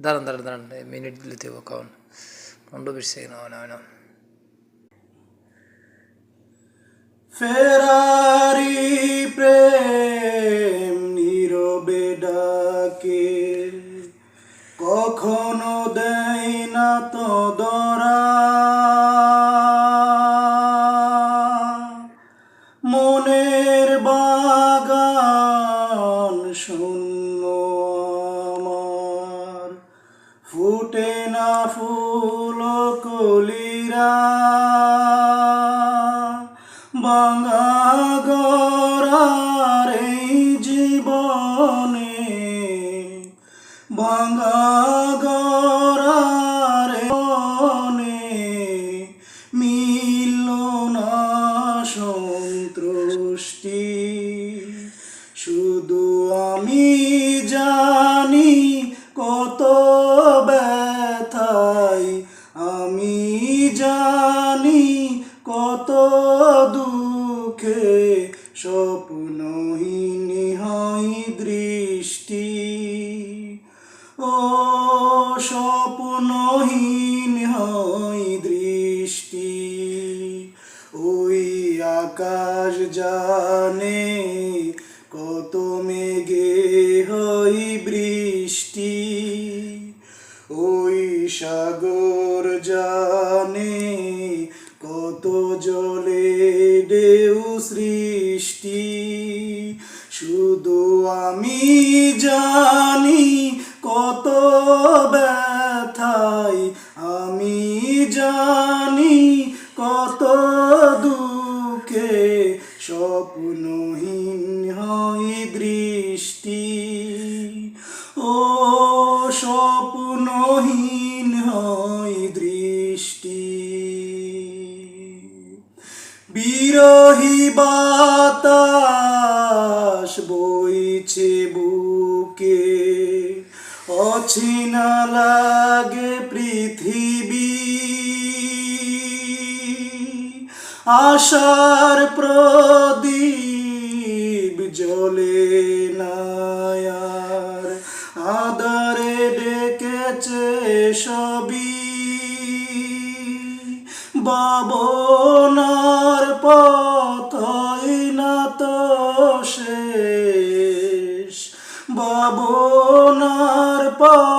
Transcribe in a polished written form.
দাঁড়ান দাঁড়ান দাঁড়ান, মিনিট দিলে দেব কারণ 15-20 সেকেন্ড হয় না। ফেরারি প্রেম নীরবে ডাকে, কখনো দেয় না তো দরা। মনের বাগান শূন্য আমার, ফুটে না ফুল কলিরা। ভাঙা গড়ার এই জীবনে, ভাঙা গড়ার মনে মিলল না সন্তুষ্টি। শুধু আমি জানি কত ব্যথায়, আমি জানি কত দুঃখে স্বপ্নহীন হয় দৃষ্টি। ও স্বপ্নহীন হয় দৃষ্টি। ওই আকাশ জানে কত মেঘে হয় বৃষ্টি, ওই সাগর জানে কত জলে ঢেউ সৃষ্টি। শুধু আমি জানি কত ব্যথায়, আমি জানি কত দুঃখে স্বপ্নহীন হয় দৃষ্টি। ও স্বপ্নহীন হয় দৃষ্টি। বিরহী বাতাস বইছে বুকে, অচেনা লাগে পৃথিবী। আশার প্রদীপ জ্বলে না আর, আধারে ডেকেছে সবই। ভাবনার পথ না তো শেষ, ভাবনার পথ